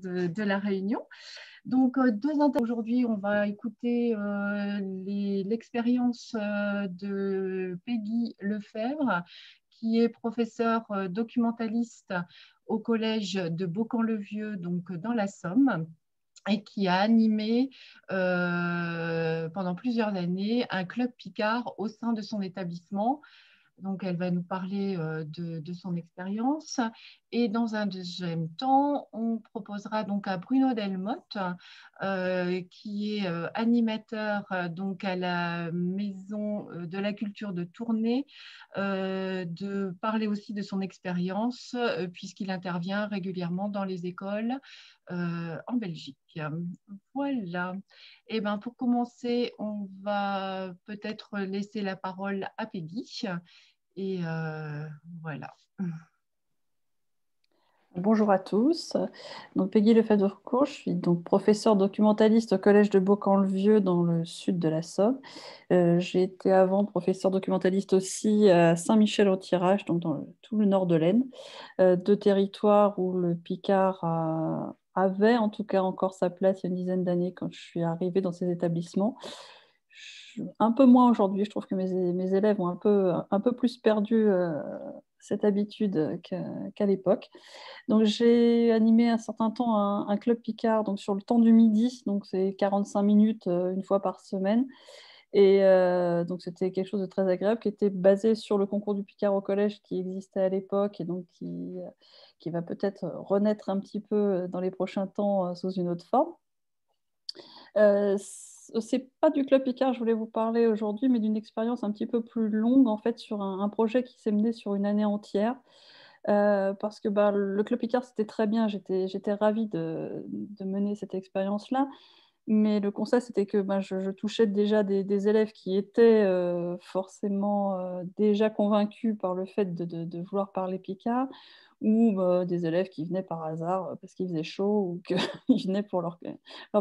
de la Réunion. Donc, aujourd'hui, on va écouter l'expérience de Peggy Lefebvre, qui est professeure documentaliste au collège de Beaucamp-le-Vieux, donc dans la Somme, et qui a animé pendant plusieurs années un club Picard au sein de son établissement. Donc, elle va nous parler de son expérience. Et dans un deuxième temps, on proposera donc à Bruno Delmotte, qui est animateur donc à la Maison de la Culture de Tournai, de parler aussi de son expérience, puisqu'il intervient régulièrement dans les écoles en Belgique. Voilà. Et ben, pour commencer, on va peut-être laisser la parole à Peggy. Et voilà. Bonjour à tous. Donc, Peggy Lefebvre-Court, je suis donc professeure documentaliste au collège de Beaucamp-le-Vieux dans le sud de la Somme. J'ai été avant professeure documentaliste aussi à Saint-Michel-au-Tirage, donc dans tout le nord de l'Aisne, deux territoires où le Picard avait en tout cas encore sa place il y a une dizaine d'années quand je suis arrivée dans ces établissements. Un peu moins aujourd'hui, je trouve que mes élèves ont un peu plus perdu cette habitude qu'à l'époque. Donc, j'ai animé un certain temps un club Picard donc sur le temps du midi, donc c'est 45 minutes une fois par semaine. Et donc, c'était quelque chose de très agréable qui était basé sur le concours du Picard au collège qui existait à l'époque et donc qui va peut-être renaître un petit peu dans les prochains temps sous une autre forme. C'est pas du Club Picard que je voulais vous parler aujourd'hui, mais d'une expérience un petit peu plus longue en fait sur un projet qui s'est mené sur une année entière. Parce que le Club Picard c'était très bien, j'étais ravie de mener cette expérience-là. Mais le constat, c'était que je touchais déjà des élèves qui étaient forcément déjà convaincus par le fait de vouloir parler Picard, ou des élèves qui venaient par hasard parce qu'il faisait chaud ou qu'ils venaient pour leur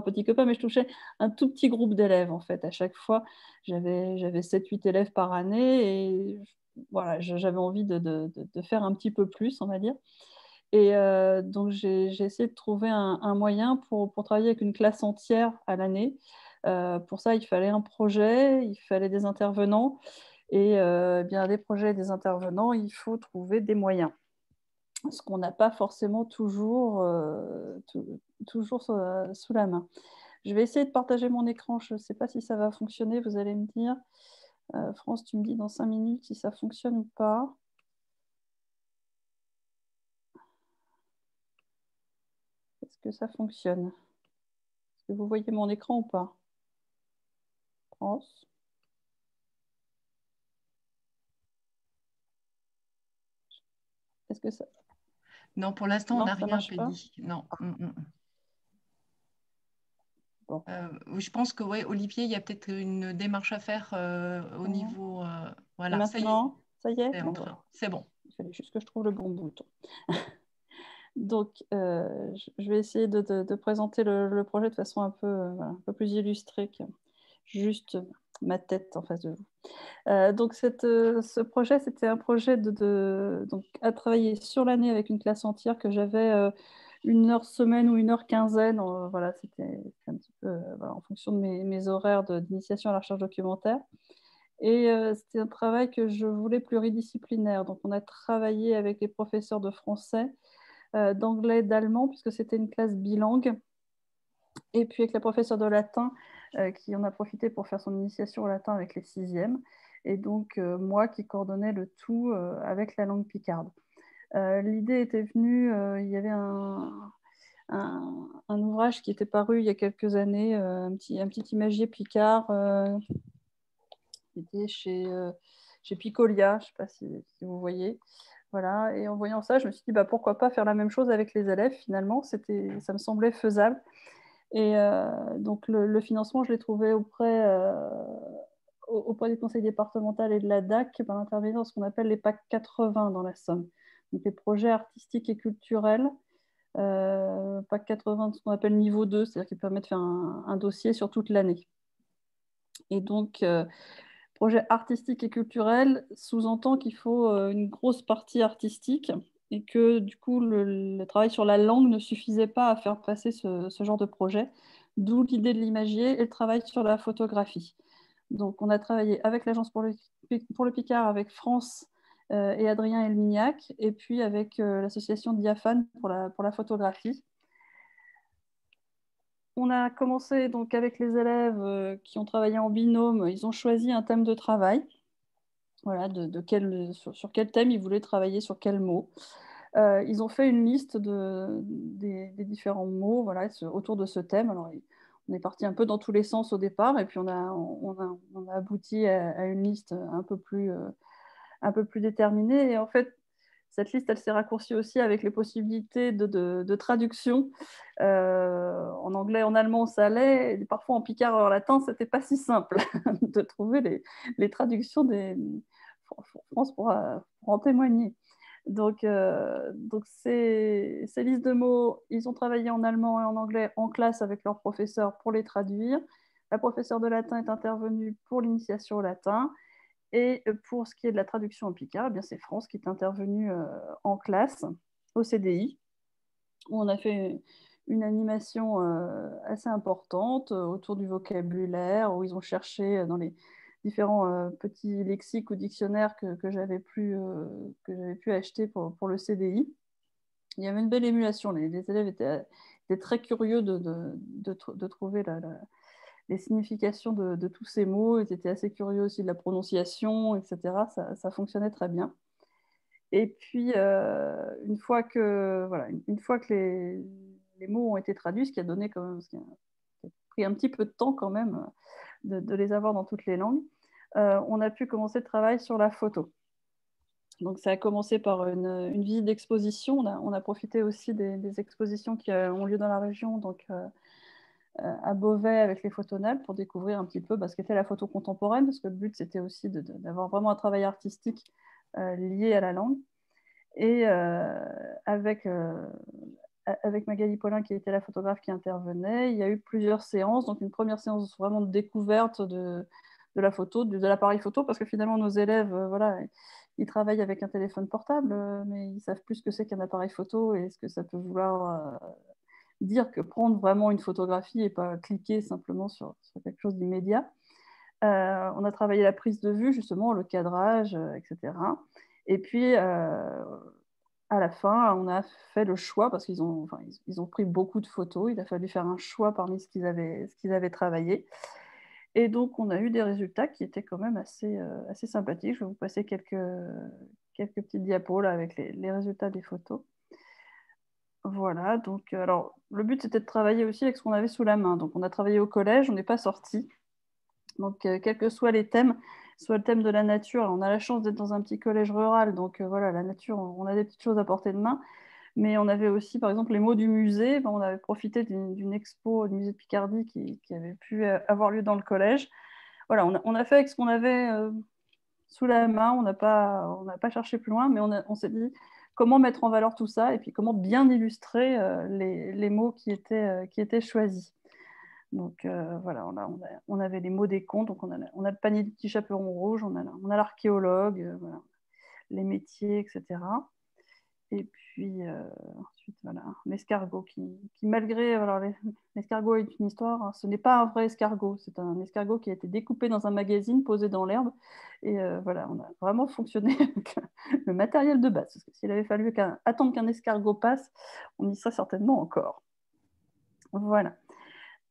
petits copains. Mais je touchais un tout petit groupe d'élèves, en fait. À chaque fois, j'avais 7-8 élèves par année et voilà, j'avais envie de faire un petit peu plus, on va dire. Et donc, j'ai essayé de trouver un moyen pour travailler avec une classe entière à l'année. Pour ça, il fallait un projet, il fallait des intervenants. Et bien, des projets et des intervenants, il faut trouver des moyens. Ce qu'on n'a pas forcément toujours sous la main. Je vais essayer de partager mon écran. Je ne sais pas si ça va fonctionner. Vous allez me dire. France, tu me dis dans 5 minutes si ça fonctionne ou pas. Est-ce que ça fonctionne? Est-ce que vous voyez mon écran ou pas? France? Est-ce que ça... Non, pour l'instant, on Non, n'a ça rien, marche pas. Peggy. Non. Bon. Je pense que, ouais, Olivier, il y a peut-être une démarche à faire au Non. niveau. Et Voilà, ça y est, maintenant, ça y est? c'est en Bon, voilà. train. C'est bon. Il fallait juste que je trouve le bon bouton. Donc, je vais essayer de présenter le projet de façon voilà, un peu plus illustrée que juste ma tête en face de vous. Donc, ce projet, c'était un projet donc, à travailler sur l'année avec une classe entière que j'avais une heure semaine ou une heure quinzaine. Voilà, c'était un petit peu voilà, en fonction de mes horaires d'initiation à la recherche documentaire. Et c'était un travail que je voulais pluridisciplinaire. Donc, on a travaillé avec les professeurs de français, d'anglais, d'allemand, puisque c'était une classe bilingue. Et puis avec la professeure de latin, qui en a profité pour faire son initiation au latin avec les sixièmes. Et donc, moi qui coordonnais le tout avec la langue picarde. L'idée était venue, il y avait un ouvrage qui était paru il y a quelques années, un petit imagier picard, qui était chez Picolia, je ne sais pas si vous voyez. Voilà. Et en voyant ça, je me suis dit pourquoi pas faire la même chose avec les élèves finalement, ça me semblait faisable. Et donc le financement, je l'ai trouvé auprès du conseil départemental et de la DAC par l'intermédiaire de ce qu'on appelle les PAC 80 dans la Somme. Donc les projets artistiques et culturels, PAC 80, ce qu'on appelle niveau 2, c'est-à-dire qui permet de faire un dossier sur toute l'année. Et donc, projet artistique et culturel sous-entend qu'il faut une grosse partie artistique et que du coup, le travail sur la langue ne suffisait pas à faire passer ce genre de projet, d'où l'idée de l'imagier et le travail sur la photographie. Donc, on a travaillé avec l'Agence pour le Picard, avec France et Adrien Elmignac, et puis avec l'association Diaphane pour la photographie. On a commencé donc avec les élèves qui ont travaillé en binôme. Ils ont choisi un thème de travail. Voilà, sur quel thème ils voulaient travailler, sur quel mot. Ils ont fait une liste des différents mots, voilà, autour de ce thème. Alors, on est parti un peu dans tous les sens au départ, et puis on a abouti à une liste un peu plus déterminée. Et en fait, cette liste, elle s'est raccourcie aussi avec les possibilités de traduction. En anglais, en allemand, ça allait. Et parfois, en picard et en latin, c'était pas si simple de trouver les traductions des... France pourra en témoigner. Donc ces listes de mots, ils ont travaillé en allemand et en anglais en classe avec leur professeur pour les traduire. La professeure de latin est intervenue pour l'initiation au latin. Et pour ce qui est de la traduction en picard, eh bien, c'est France qui est intervenue en classe au CDI, où on a fait une animation assez importante autour du vocabulaire, où ils ont cherché dans les différents petits lexiques ou dictionnaires que j'avais pu acheter pour le CDI. Il y avait une belle émulation. Les élèves étaient très curieux de trouver les significations de tous ces mots. Ils étaient assez curieux aussi de la prononciation, etc. Ça fonctionnait très bien. Et puis, une fois que les mots ont été traduits, ce qui a donné quand même, ce qui a pris un petit peu de temps quand même de les avoir dans toutes les langues, on a pu commencer le travail sur la photo. Donc, ça a commencé par une visite d'exposition. On a profité aussi des expositions qui ont lieu dans la région, donc à Beauvais avec les photonales, pour découvrir un petit peu ce qu'était la photo contemporaine, parce que le but, c'était aussi d'avoir vraiment un travail artistique lié à la langue. Et avec Magali Paulin, qui était la photographe qui intervenait, il y a eu plusieurs séances. Donc, une première séance vraiment de découverte de la photo, de l'appareil photo, parce que finalement, nos élèves, voilà, ils travaillent avec un téléphone portable, mais ils savent plus ce que c'est qu'un appareil photo et ce que ça peut vouloir dire que prendre vraiment une photographie et pas cliquer simplement sur quelque chose d'immédiat. On a travaillé la prise de vue, justement, le cadrage, etc. Et puis, à la fin, on a fait le choix, parce qu'ils ont pris beaucoup de photos. Il a fallu faire un choix parmi ce qu'ils avaient travaillé. Et donc, on a eu des résultats qui étaient quand même assez sympathiques. Je vais vous passer quelques petites diapos là, avec les résultats des photos. Voilà, donc alors le but c'était de travailler aussi avec ce qu'on avait sous la main. Donc on a travaillé au collège, on n'est pas sorti. Donc quels que soient les thèmes, soit le thème de la nature, on a la chance d'être dans un petit collège rural, donc voilà, la nature, on a des petites choses à portée de main. Mais on avait aussi, par exemple, les mots du musée. Ben, on avait profité d'une expo du musée de Picardie qui avait pu avoir lieu dans le collège. Voilà, on a fait avec ce qu'on avait sous la main. On n'a pas cherché plus loin, mais on s'est dit comment mettre en valeur tout ça et puis comment bien illustrer les mots qui étaient choisis. Donc voilà, on avait les mots des contes, donc on a le panier du petit chaperon rouge, on a l'archéologue, voilà, les métiers, etc. Et puis ensuite, voilà, l'escargot qui malgré. Alors, l'escargot est une histoire, hein, ce n'est pas un vrai escargot, c'est un escargot qui a été découpé dans un magazine, posé dans l'herbe. Et voilà, on a vraiment fonctionné avec le matériel de base. Parce que s'il avait fallu attendre qu'un escargot passe, on y serait certainement encore. Voilà.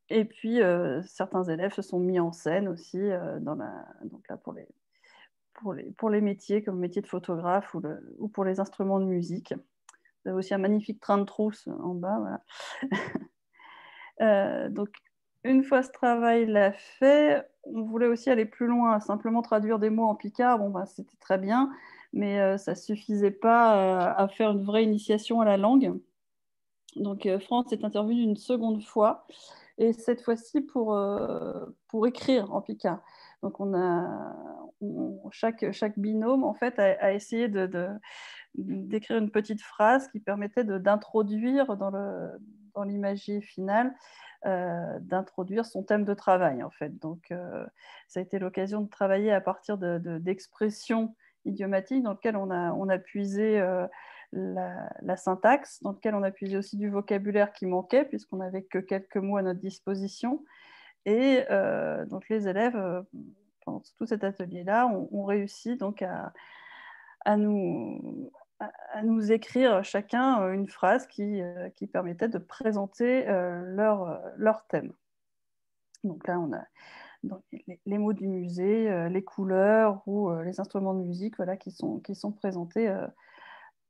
Et puis, certains élèves se sont mis en scène aussi, donc là, pour les métiers, comme le métier de photographe ou pour les instruments de musique. Vous avez aussi un magnifique train de trousse en bas. Voilà. Donc, une fois ce travail-là fait, on voulait aussi aller plus loin, simplement traduire des mots en picard. Bon, c'était très bien, mais ça ne suffisait pas à faire une vraie initiation à la langue. Donc, France est intervenue une seconde fois, et cette fois-ci pour écrire en picard. Donc, chaque binôme, en fait, a essayé d'écrire une petite phrase qui permettait d'introduire dans l'imagerie finale, d'introduire son thème de travail, en fait. Donc, ça a été l'occasion de travailler à partir d'expressions idiomatiques dans lesquelles on a puisé la syntaxe, dans lequel on a puisé aussi du vocabulaire qui manquait, puisqu'on n'avait que quelques mots à notre disposition. Et donc les élèves, pendant tout cet atelier-là, ont réussi donc à nous écrire chacun une phrase qui permettait de présenter leur thème. Donc là, on a donc, les mots du musée, les couleurs ou les instruments de musique, voilà, qui sont présentés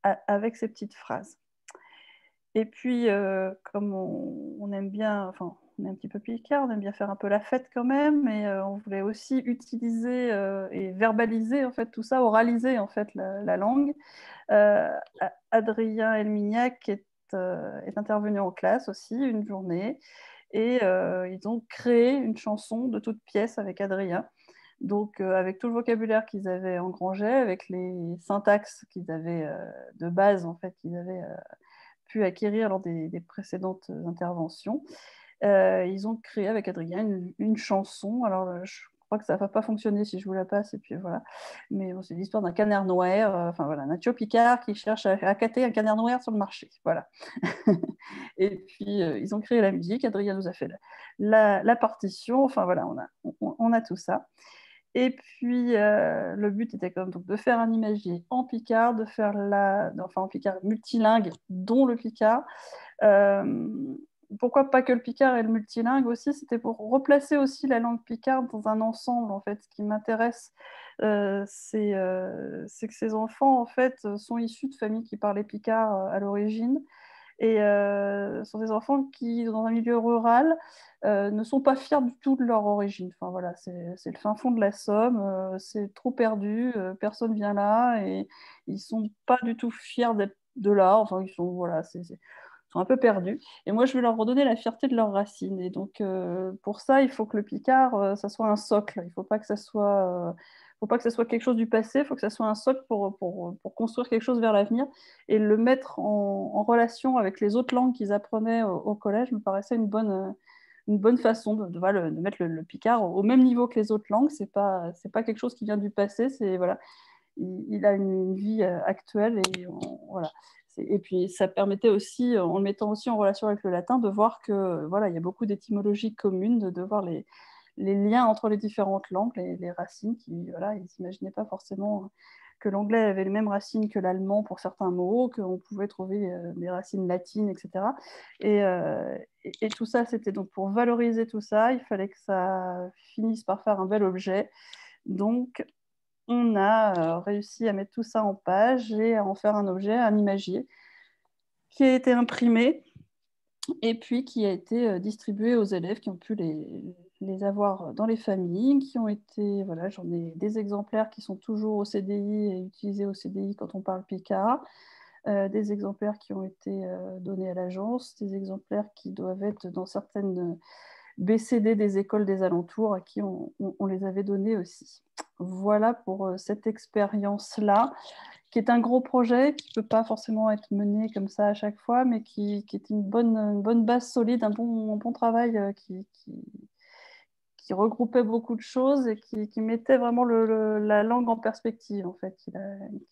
avec ces petites phrases. Et puis, comme on aime bien, enfin, on est un petit peu picard, on aime bien faire un peu la fête quand même, et on voulait aussi utiliser et verbaliser en fait tout ça, oraliser en fait la langue. Adrien Elmignac est intervenu en classe aussi une journée, et ils ont créé une chanson de toute pièce avec Adrien. Donc, avec tout le vocabulaire qu'ils avaient engrangé, avec les syntaxes qu'ils avaient de base, en fait, qu'ils avaient pu acquérir lors des précédentes interventions, ils ont créé avec Adrien une chanson. Alors, je crois que ça ne va pas fonctionner si je vous la passe, et puis voilà. Mais bon, c'est l'histoire d'un canard noir, enfin voilà, Nacho Picard qui cherche à cater un canard noir sur le marché. Voilà. Et puis, ils ont créé la musique, Adrien nous a fait la partition, enfin voilà, on a tout ça. Et puis, le but était comme donc, de faire un imagier en picard, de faire enfin en picard multilingue, dont le picard. Pourquoi pas que le picard et le multilingue aussi, c'était pour replacer aussi la langue picarde dans un ensemble. En fait, ce qui m'intéresse, c'est que ces enfants en fait sont issus de familles qui parlaient picard à l'origine, et sont des enfants qui, dans un milieu rural, ne sont pas fiers du tout de leur origine. Enfin voilà, c'est le fin fond de la Somme, c'est trop perdu, personne vient là, et ils sont pas du tout fiers d'être de là. Enfin, ils sont voilà, sont un peu perdus. Et moi, je veux leur redonner la fierté de leurs racines. Et donc, pour ça, il faut que le picard, ça soit un socle. Il ne faut pas que ça soit, faut pas que ça soit quelque chose du passé, il faut que ça soit un socle pour construire quelque chose vers l'avenir. Et le mettre en relation avec les autres langues qu'ils apprenaient au collège me paraissait une bonne façon de mettre le picard au même niveau que les autres langues. C'est pas quelque chose qui vient du passé, c'est voilà, il a une vie actuelle, et voilà. Et puis ça permettait aussi, en le mettant aussi en relation avec le latin, de voir que voilà, il y a beaucoup d'étymologies communes, de voir les liens entre les différentes langues, les racines, qui voilà, ils n'imaginaient pas forcément que l'anglais avait les mêmes racines que l'allemand pour certains mots, qu'on pouvait trouver des racines latines, etc. Et tout ça, c'était donc pour valoriser tout ça, il fallait que ça finisse par faire un bel objet. Donc, on a réussi à mettre tout ça en page et à en faire un objet, un imagier, qui a été imprimé et puis qui a été distribué aux élèves qui ont pu les avoir dans les familles, qui ont été, voilà, j'en ai des exemplaires qui sont toujours au CDI et utilisés au CDI quand on parle picard, des exemplaires qui ont été donnés à l'agence, des exemplaires qui doivent être dans certaines BCD des écoles des alentours à qui on les avait donnés aussi. Voilà pour cette expérience-là, qui est un gros projet, qui ne peut pas forcément être mené comme ça à chaque fois, mais qui est une bonne base solide, un bon travail qui regroupait beaucoup de choses et qui mettait vraiment la langue en perspective, en fait.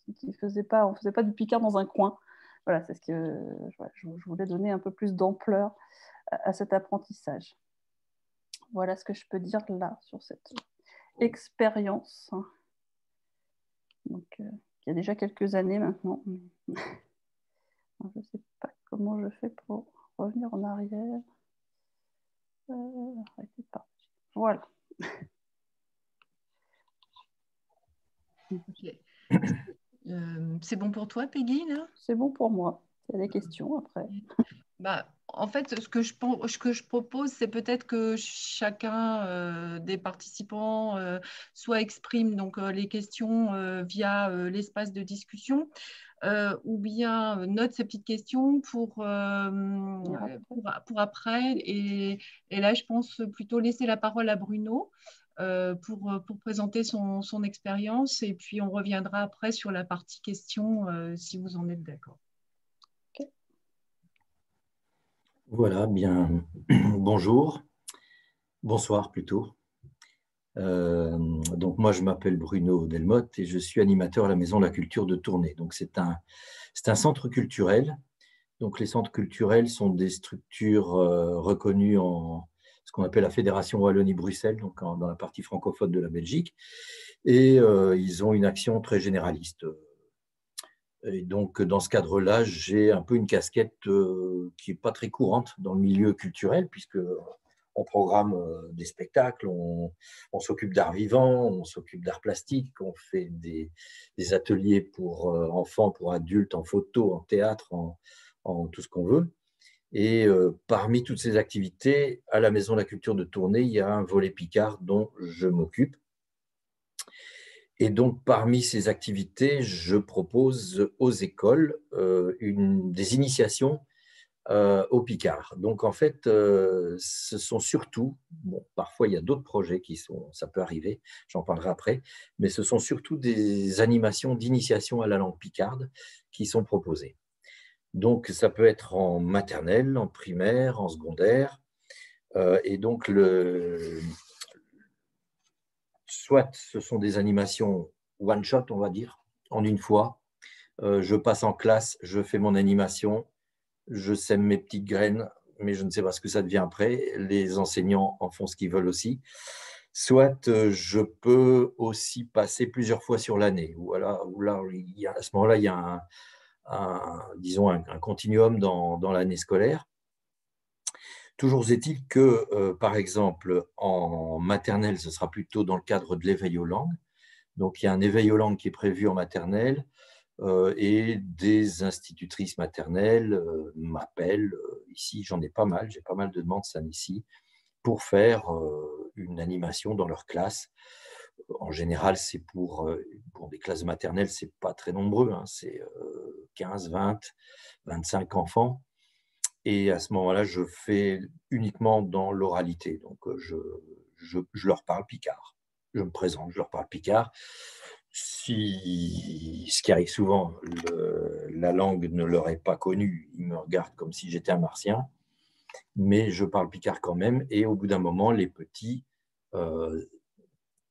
On faisait pas du picard dans un coin. Voilà, c'est ce que je voulais donner un peu plus d'ampleur à cet apprentissage. Voilà ce que je peux dire là sur cette expérience. Donc, il y a déjà quelques années maintenant. Je ne sais pas comment je fais pour revenir en arrière. Voilà. Okay. C'est bon pour toi, Peggy, là? C'est bon pour moi. Il y a des questions après. Bah, en fait, ce que je propose, c'est peut-être que chacun des participants soit exprime donc, les questions via l'espace de discussion, ou bien note ces petites questions pour après. Et là, je pense plutôt laisser la parole à Bruno pour présenter son expérience, et puis on reviendra après sur la partie questions si vous en êtes d'accord. Okay. Voilà, bien, bonjour, bonsoir plutôt. Donc moi, je m'appelle Bruno Delmotte et je suis animateur à la Maison de la Culture de Tournai. Donc c'est un centre culturel. Donc les centres culturels sont des structures reconnues en ce qu'on appelle la Fédération Wallonie-Bruxelles, donc dans la partie francophone de la Belgique. Et ils ont une action très généraliste. Et donc, dans ce cadre-là, j'ai un peu une casquette qui n'est pas très courante dans le milieu culturel, puisque on programme des spectacles, on s'occupe d'art vivant, on s'occupe d'art plastique, on fait des ateliers pour enfants, pour adultes, en photo, en théâtre, en tout ce qu'on veut. Et parmi toutes ces activités, à la Maison de la Culture de Tournai, il y a un volet Picard dont je m'occupe. Et donc, parmi ces activités, je propose aux écoles des initiations au Picard. Donc, en fait, ce sont surtout, bon, parfois il y a d'autres projets ça peut arriver, j'en parlerai après, mais ce sont surtout des animations d'initiation à la langue picarde qui sont proposées. Donc, ça peut être en maternelle, en primaire, en secondaire. Et donc, soit ce sont des animations one-shot, on va dire, en une fois. Je passe en classe, je fais mon animation, je sème mes petites graines, mais je ne sais pas ce que ça devient après. Les enseignants en font ce qu'ils veulent aussi. Soit je peux aussi passer plusieurs fois sur l'année. À ce moment-là, il y a disons un continuum dans l'année scolaire. Toujours est-il que, par exemple, en maternelle, ce sera plutôt dans le cadre de l'éveil aux langues. Donc, il y a un éveil aux langues qui est prévu en maternelle et des institutrices maternelles m'appellent. Ici, j'en ai pas mal, j'ai pas mal de demandes ça ici, pour faire une animation dans leur classe. En général, c'est pour des classes maternelles, c'est pas très nombreux, hein, c'est 15, 20, 25 enfants. Et à ce moment-là, je fais uniquement dans l'oralité. Donc, je leur parle picard. Je me présente, je leur parle picard. Ce qui arrive souvent, la langue ne leur est pas connue. Ils me regardent comme si j'étais un martien. Mais je parle picard quand même. Et au bout d'un moment, les petits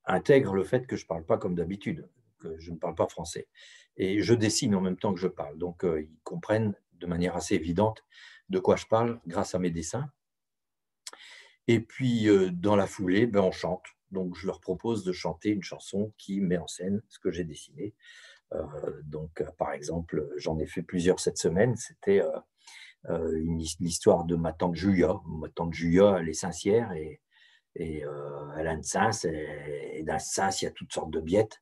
intègrent le fait que je ne parle pas comme d'habitude, que je ne parle pas français. Et je dessine en même temps que je parle. Donc, ils comprennent de manière assez évidente de quoi je parle grâce à mes dessins. Et puis, dans la foulée, on chante. Donc, je leur propose de chanter une chanson qui met en scène ce que j'ai dessiné. Donc, par exemple, j'en ai fait plusieurs cette semaine. C'était l'histoire de ma tante Julia. Ma tante Julia, elle est Saint-Cyr et elle a une sens. Et dans ce sens, il y a toutes sortes de bêtes.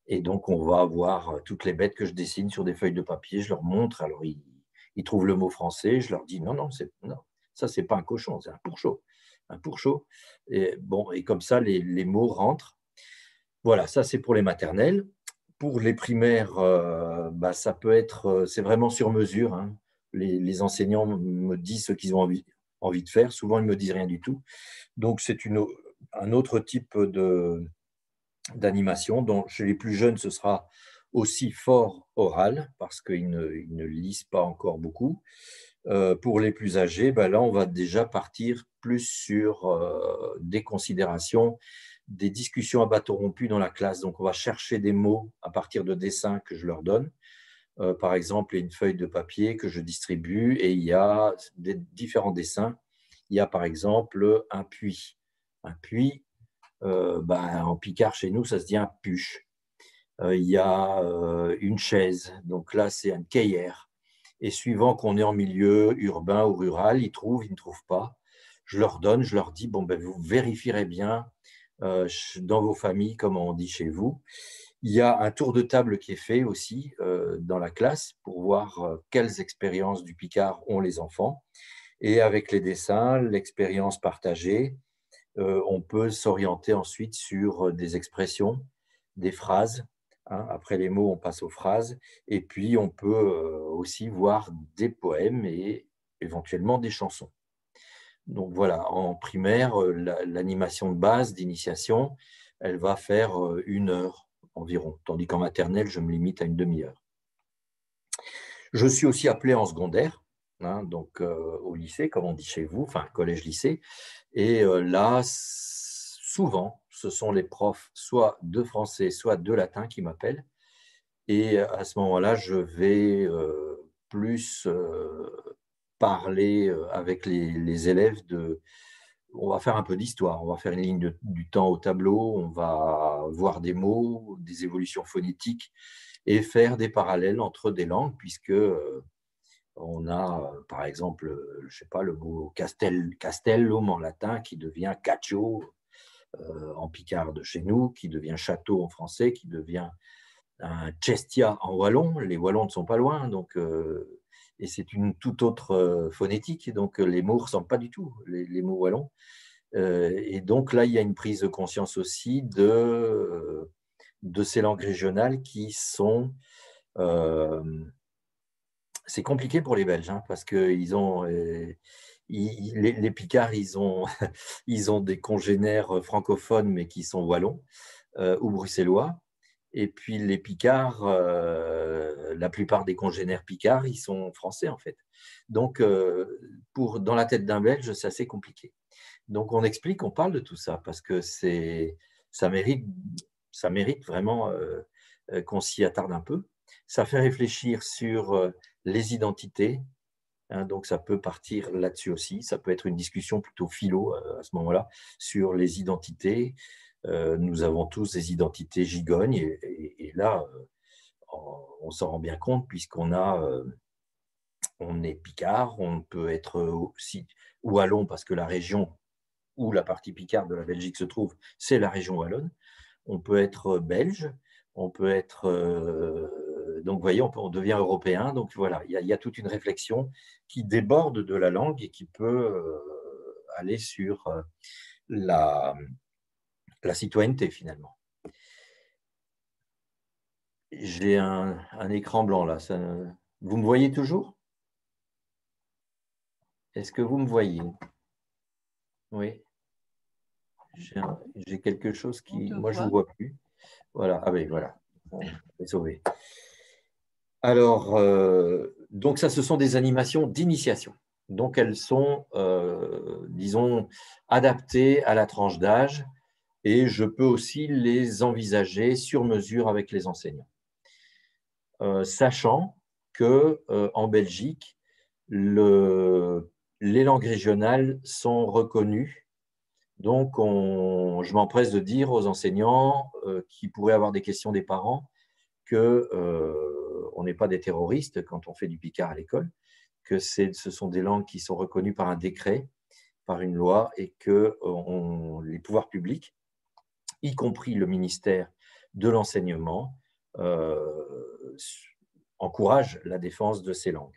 Et donc, on va avoir toutes les bêtes que je dessine sur des feuilles de papier. Je leur montre. Alors, ils trouvent le mot français. Je leur dis non, ça, c'est pas un cochon, c'est un pourchaud. Un pourchaud. Et, bon, et comme ça, les mots rentrent. Voilà, ça, c'est pour les maternelles. Pour les primaires, ça peut être, c'est vraiment sur mesure, hein. Les enseignants me disent ce qu'ils ont envie de faire. Souvent, ils ne me disent rien du tout. Donc, c'est un autre type d'animation. Donc, chez les plus jeunes, ce sera aussi fort oral parce qu'ils ne lisent pas encore beaucoup. Pour les plus âgés, là, on va déjà partir plus sur des considérations, des discussions à bâton rompu dans la classe. Donc, on va chercher des mots à partir de dessins que je leur donne. Par exemple, il y a une feuille de papier que je distribue et il y a différents dessins. Il y a par exemple un puits. Un puits, en picard chez nous, ça se dit un puche. Il y a une chaise. Donc là, c'est un cahière. Et suivant qu'on est en milieu urbain ou rural, ils trouvent, ils ne trouvent pas. Je leur donne, je leur dis, vous vérifierez bien dans vos familles, comme on dit chez vous. Il y a un tour de table qui est fait aussi dans la classe pour voir quelles expériences du Picard ont les enfants. Et avec les dessins, l'expérience partagée, on peut s'orienter ensuite sur des expressions, des phrases. Hein. Après les mots, on passe aux phrases. Et puis, on peut aussi voir des poèmes et éventuellement des chansons. Donc voilà, en primaire, l'animation de base, d'initiation, elle va faire 1 heure environ, tandis qu'en maternelle, je me limite à une demi-heure. Je suis aussi appelé en secondaire, hein, donc au lycée, comme on dit chez vous, enfin collège-lycée, et là, souvent, ce sont les profs soit de français, soit de latin qui m'appellent. Et à ce moment-là, je vais plus parler avec les élèves on va faire un peu d'histoire, on va faire une ligne du temps au tableau, on va voir des mots, des évolutions phonétiques et faire des parallèles entre des langues, puisque on a, par exemple, je sais pas, le mot castellum en latin qui devient caccio en picard de chez nous, qui devient château en français, qui devient un Cestia en wallon. Les wallons ne sont pas loin, donc, et c'est une toute autre phonétique, donc les mots ne ressemblent pas du tout, les mots wallons. Et donc là, il y a une prise de conscience aussi de ces langues régionales qui sont… c'est compliqué pour les Belges, hein, parce que les Picards, ils ont des congénères francophones, mais qui sont wallons ou bruxellois. Et puis les Picards, la plupart des congénères Picards, ils sont français en fait. Donc, dans la tête d'un Belge, c'est assez compliqué. Donc on explique, on parle de tout ça, parce que ça mérite vraiment qu'on s'y attarde un peu. Ça fait réfléchir sur les identités, hein, donc ça peut partir là-dessus aussi. Ça peut être une discussion plutôt philo à ce moment-là sur les identités. Nous avons tous des identités gigognes et là, on s'en rend bien compte puisqu'on on est picard, on peut être aussi wallon parce que la région où la partie picarde de la Belgique se trouve, c'est la région wallonne. On peut être belge, on peut être… donc, vous voyez, on devient européen. Donc, voilà, il y a toute une réflexion qui déborde de la langue et qui peut aller sur la citoyenneté, finalement. J'ai un écran blanc, là. Vous me voyez toujours? Est-ce que vous me voyez? Oui. J'ai quelque chose qui… Moi, je ne vous vois plus. Voilà. Ah oui, voilà. On est sauvé. Alors, donc ça, ce sont des animations d'initiation. Donc, elles sont, disons, adaptées à la tranche d'âge et je peux aussi les envisager sur mesure avec les enseignants. Sachant qu'en Belgique, les langues régionales sont reconnues. Donc, je m'empresse de dire aux enseignants qui pourraient avoir des questions des parents qu'on n'est pas des terroristes quand on fait du picard à l'école, que ce sont des langues qui sont reconnues par un décret, par une loi, et que les pouvoirs publics, y compris le ministère de l'enseignement, encouragent la défense de ces langues.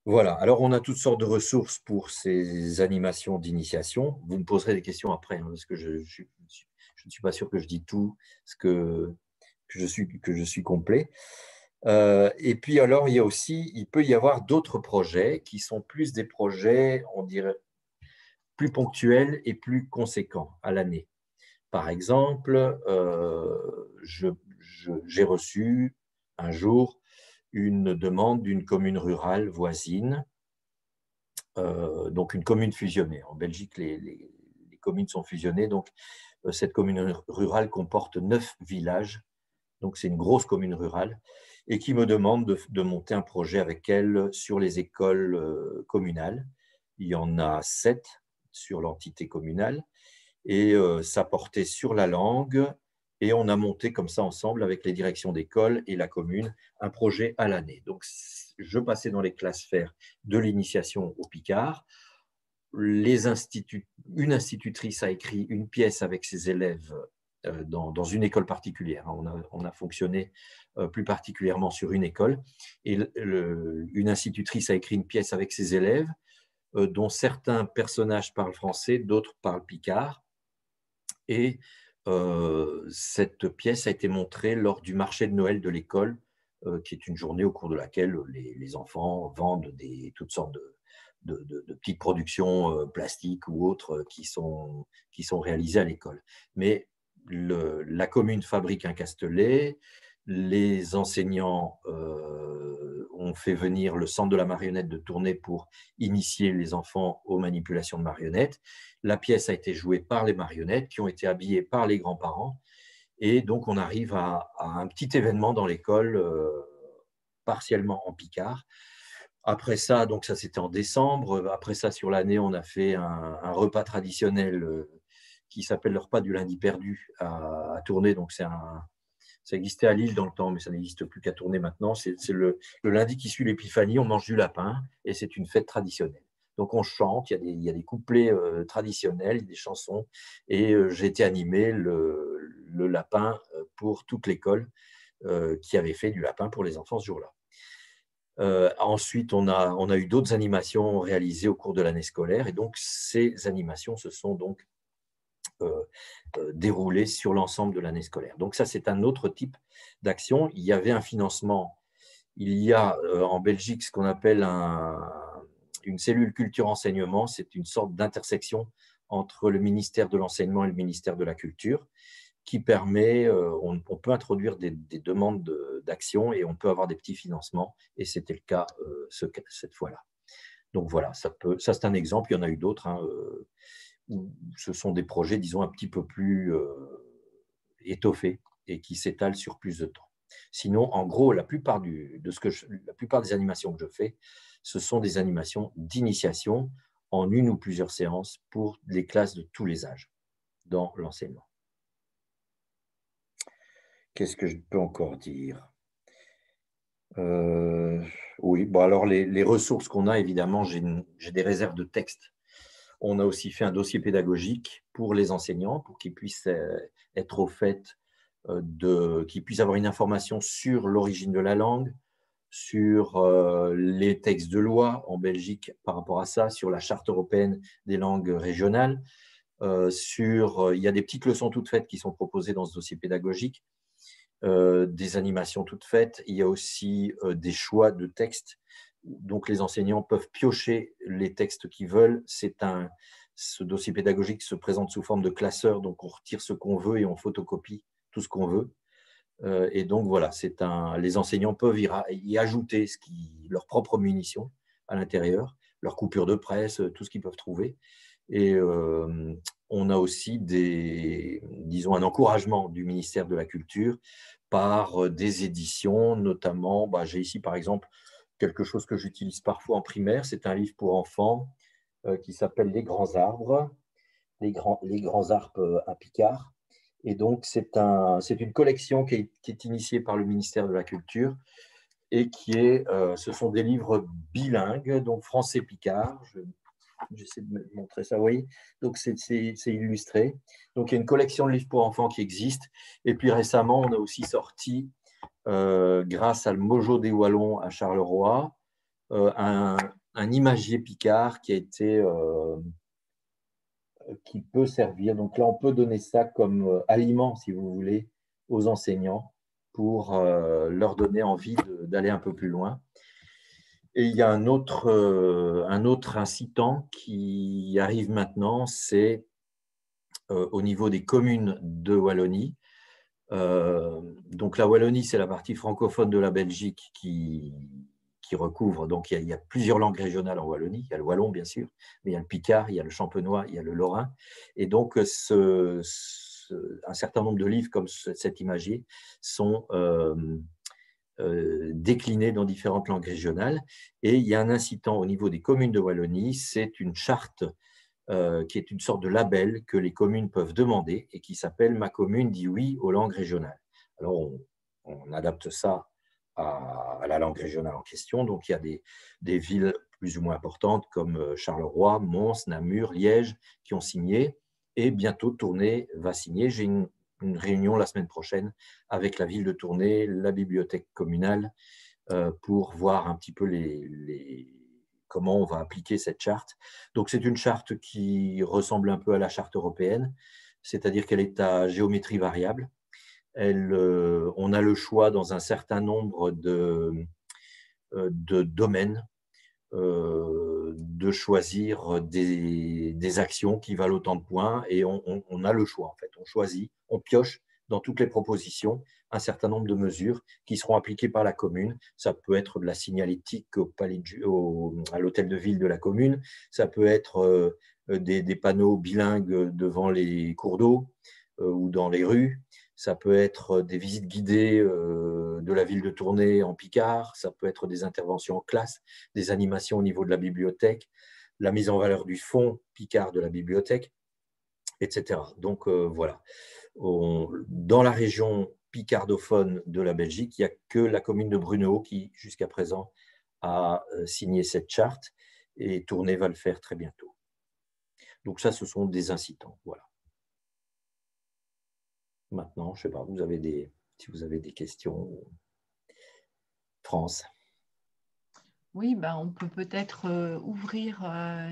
Voilà, alors on a toutes sortes de ressources pour ces animations d'initiation. Vous me poserez des questions après, hein, parce que je ne suis pas sûr que je dis tout, que je suis complet. Et puis alors, il peut y avoir d'autres projets qui sont plus des projets, on dirait, plus ponctuels et plus conséquents à l'année. Par exemple, j'ai reçu un jour une demande d'une commune rurale voisine, donc une commune fusionnée. En Belgique, les communes sont fusionnées, donc cette commune rurale comporte 9 villages, donc c'est une grosse commune rurale, et qui me demande de monter un projet avec elle sur les écoles communales. Il y en a 7 sur l'entité communale, et ça portait sur la langue, et on a monté comme ça ensemble avec les directions d'école et la commune un projet à l'année. Donc, je passais dans les classes faire de l'initiation au picard. Une institutrice a écrit une pièce avec ses élèves dans une école particulière. On a fonctionné plus particulièrement sur une école. Et une institutrice a écrit une pièce avec ses élèves, dont certains personnages parlent français, d'autres parlent picard. Et cette pièce a été montrée lors du marché de Noël de l'école, qui est une journée au cours de laquelle les enfants vendent toutes sortes de petites productions plastiques ou autres qui sont réalisées à l'école. Mais la commune fabrique un castelet, les enseignants ont fait venir le centre de la marionnette de Tournai pour initier les enfants aux manipulations de marionnettes. La pièce a été jouée par les marionnettes qui ont été habillées par les grands-parents. Et donc, on arrive à un petit événement dans l'école, partiellement en picard. Après ça, donc ça c'était en décembre. Après ça, sur l'année, on a fait un repas traditionnel qui s'appelle le repas du lundi perdu à Tournai. Donc, ça existait à Lille dans le temps, mais ça n'existe plus qu'à Tournai maintenant. C'est le lundi qui suit l'Épiphanie, on mange du lapin et c'est une fête traditionnelle. Donc on chante, il y a des couplets traditionnels, des chansons, et j'ai été animer le lapin pour toute l'école qui avait fait du lapin pour les enfants ce jour-là. Ensuite, on a eu d'autres animations réalisées au cours de l'année scolaire, et donc ces animations se sont donc déroulées sur l'ensemble de l'année scolaire. Donc ça, c'est un autre type d'action. Il y avait un financement. Il y a en Belgique ce qu'on appelle une cellule culture-enseignement. C'est une sorte d'intersection entre le ministère de l'Enseignement et le ministère de la Culture qui permet, on peut introduire des demandes d'action et on peut avoir des petits financements. Et c'était le cas cette fois-là. Donc voilà, ça c'est un exemple. Il y en a eu d'autres. Où ce sont des projets, disons, un petit peu plus étoffés et qui s'étalent sur plus de temps. Sinon, en gros, la plupart des animations que je fais, ce sont des animations d'initiation en une ou plusieurs séances pour les classes de tous les âges dans l'enseignement. Qu'est-ce que je peux encore dire ? Oui, bon, alors les ressources qu'on a, évidemment, j'ai des réserves de texte. On a aussi fait un dossier pédagogique pour les enseignants, pour qu'ils puissent être au fait, qu'ils puissent avoir une information sur l'origine de la langue, sur les textes de loi en Belgique par rapport à ça, sur la charte européenne des langues régionales, il y a des petites leçons toutes faites qui sont proposées dans ce dossier pédagogique, des animations toutes faites. Il y a aussi des choix de textes. Donc, les enseignants peuvent piocher les textes qu'ils veulent. Ce dossier pédagogique se présente sous forme de classeur, donc on retire ce qu'on veut et on photocopie tout ce qu'on veut. Et donc, voilà, les enseignants peuvent y ajouter leurs propres munitions à l'intérieur, leurs coupures de presse, tout ce qu'ils peuvent trouver. Et on a aussi disons, un encouragement du ministère de la Culture par des éditions, notamment, j'ai ici par exemple quelque chose que j'utilise parfois en primaire, c'est un livre pour enfants qui s'appelle Les grands arbres, les grands arbres à Picard. Et donc, c'est une collection qui est initiée par le ministère de la Culture et ce sont des livres bilingues, donc français-picard. J'essaie de montrer ça, oui. Donc, c'est illustré. Donc, il y a une collection de livres pour enfants qui existe. Et puis, récemment, on a aussi sorti, grâce à le Mojo des Wallons à Charleroi, un imagier picard qui peut servir. Donc là, on peut donner ça comme aliment, si vous voulez, aux enseignants pour leur donner envie d'aller un peu plus loin. Et il y a un autre incitant qui arrive maintenant, c'est au niveau des communes de Wallonie. Donc la Wallonie, c'est la partie francophone de la Belgique qui recouvre. Donc il y a plusieurs langues régionales en Wallonie. Il y a le wallon, bien sûr, mais il y a le picard, il y a le champenois, il y a le lorrain. Et donc un certain nombre de livres comme cet imagier sont déclinés dans différentes langues régionales. Et il y a un incitant au niveau des communes de Wallonie, c'est une charte qui est une sorte de label que les communes peuvent demander et qui s'appelle « Ma commune dit oui aux langues régionales ». Alors, on adapte ça à la langue régionale en question. Donc, il y a des villes plus ou moins importantes comme Charleroi, Mons, Namur, Liège qui ont signé. Et bientôt, Tournai va signer. J'ai une réunion la semaine prochaine avec la ville de Tournai, la bibliothèque communale, pour voir un petit peu comment on va appliquer cette charte. Donc, c'est une charte qui ressemble un peu à la charte européenne, c'est-à-dire qu'elle est à géométrie variable. On a le choix dans un certain nombre de domaines de choisir des actions qui valent autant de points et on a le choix en fait. On choisit, on pioche dans toutes les propositions un certain nombre de mesures qui seront appliquées par la commune. Ça peut être de la signalétique à l'hôtel de ville de la commune, ça peut être des panneaux bilingues devant les cours d'eau ou dans les rues, ça peut être des visites guidées de la ville de Tournai en Picard, ça peut être des interventions en classe, des animations au niveau de la bibliothèque, la mise en valeur du fonds Picard de la bibliothèque, etc. Donc voilà. Dans la région picardophone de la Belgique, il n'y a que la commune de Brunoo qui, jusqu'à présent, a signé cette charte et Tournai va le faire très bientôt. Donc ça, ce sont des incitants. Voilà. Maintenant, je ne sais pas, si vous avez des questions. France. Oui, ben, on peut peut-être ouvrir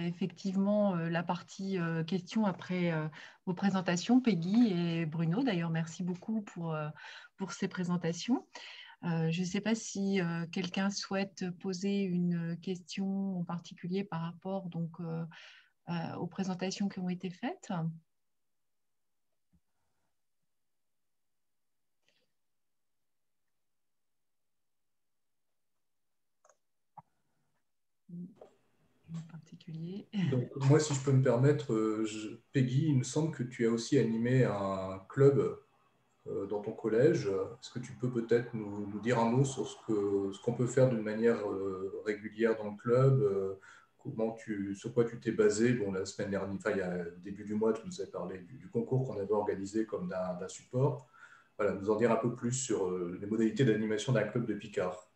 effectivement la partie questions après vos présentations, Peggy et Bruno. D'ailleurs, merci beaucoup pour ces présentations. Je ne sais pas si quelqu'un souhaite poser une question en particulier par rapport donc, aux présentations qui ont été faites. En particulier. Donc, moi, si je peux me permettre, Peggy, il me semble que tu as aussi animé un club dans ton collège. Est-ce que tu peux peut-être nous dire un mot sur ce qu'on peut faire d'une manière régulière dans le club, sur quoi tu t'es basé? Bon, la semaine dernière, enfin, il y a début du mois, tu nous as parlé du concours qu'on avait organisé comme d'un support. Voilà, nous en dire un peu plus sur les modalités d'animation d'un club de Picard.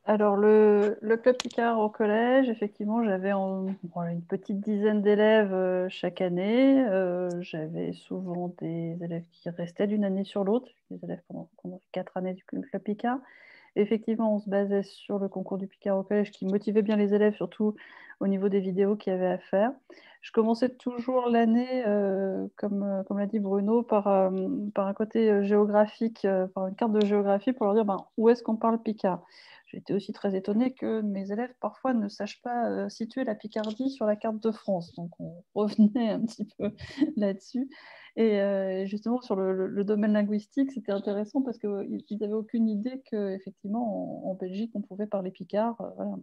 Alors, le Club Picard au collège, effectivement, j'avais une petite dizaine d'élèves chaque année. J'avais souvent des élèves qui restaient d'une année sur l'autre, des élèves pendant 4 années du Club Picard. Effectivement, on se basait sur le concours du Picard au collège qui motivait bien les élèves, surtout au niveau des vidéos qu'il y avait à faire. Je commençais toujours l'année, comme l'a dit Bruno, par un côté géographique, par une carte de géographie pour leur dire où est-ce qu'on parle Picard. J'étais aussi très étonnée que mes élèves parfois ne sachent pas situer la Picardie sur la carte de France. Donc on revenait un petit peu là-dessus. Et justement, sur le domaine linguistique, c'était intéressant parce qu'ils n'avaient aucune idée qu'effectivement, en Belgique, on pouvait parler picard. Voilà.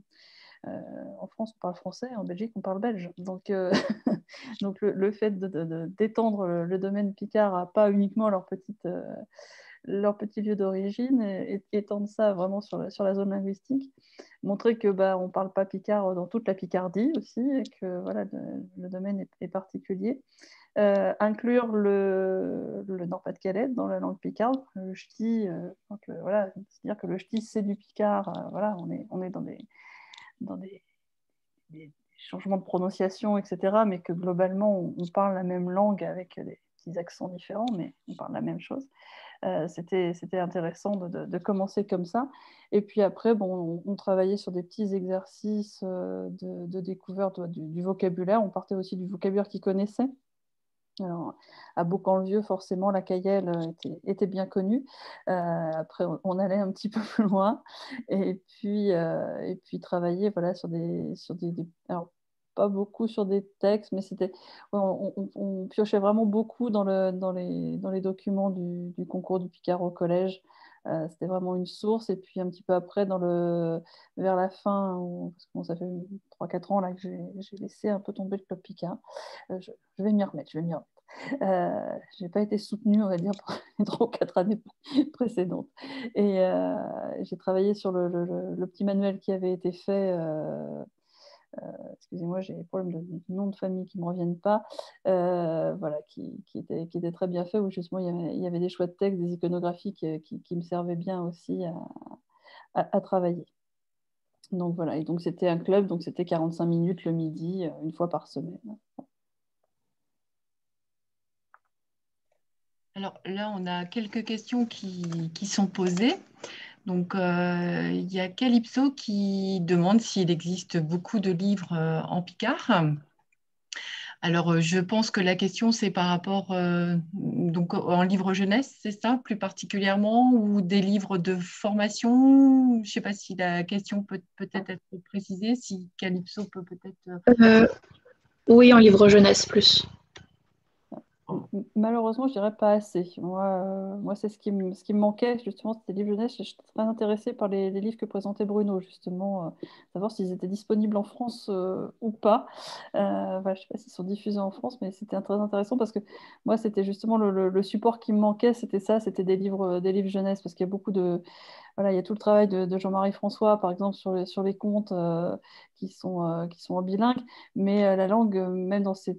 En France, on parle français, en Belgique, on parle belge. Donc, donc le fait d'étendre le domaine picard à pas uniquement leur petit lieu d'origine et étendre ça vraiment sur la zone linguistique, montrer que on ne parle pas picard dans toute la Picardie aussi, et que voilà, le domaine est particulier. Inclure le Nord-Pas-de-Calais dans la langue picarde, le ch'ti, voilà, c'est-à-dire que le ch'ti c'est du picard, voilà, on est dans des changements de prononciation, etc., mais que globalement on parle la même langue avec des petits accents différents, mais on parle la même chose. C'était intéressant de commencer comme ça. Et puis après, on travaillait sur des petits exercices de découverte du vocabulaire. On partait aussi du vocabulaire qu'ils connaissaient. Alors, à Beaucamp-le-Vieux, forcément, la Cayenne était bien connue. Après, on allait un petit peu plus loin. Et puis travailler voilà, sur des alors, pas beaucoup sur des textes, mais on piochait vraiment beaucoup dans les documents du concours du Picard au collège. C'était vraiment une source. Et puis un petit peu après, vers la fin, parce que ça fait 3-4 ans là, que j'ai laissé un peu tomber le Club Picard. Je vais m'y remettre, je n'ai pas été soutenue, on va dire, pour les 3 ou 4 années précédentes. Et j'ai travaillé sur le petit manuel qui avait été fait. Excusez-moi, j'ai des problèmes de nom de famille qui ne me reviennent pas. Voilà, qui était très bien fait, où justement il y avait des choix de texte, des iconographies qui me servaient bien aussi à travailler. Donc voilà, et donc c'était un club, donc c'était 45 minutes le midi, une fois par semaine. Alors là, on a quelques questions qui sont posées. Donc, il y a Calypso qui demande s'il existe beaucoup de livres en picard. Alors, je pense que la question, c'est par rapport donc, en livre jeunesse, c'est ça, plus particulièrement, ou des livres de formation. Je ne sais pas si la question peut peut-être être précisée, si Calypso peut peut-être... Oui, en livre jeunesse plus. Malheureusement, je dirais pas assez. Moi c'est ce qui me manquait, justement, c'était les livres jeunesse. J'étais très intéressée par les livres que présentait Bruno, justement, savoir s'ils étaient disponibles en France ou pas. Voilà, je ne sais pas s'ils sont diffusés en France, mais c'était très intéressant parce que moi, c'était justement le support qui me manquait, c'était ça, c'était des livres jeunesse, parce qu'il y a beaucoup de, voilà, il y a tout le travail de Jean-Marie François, par exemple, sur les contes qui sont en bilingue, mais la langue, même dans ces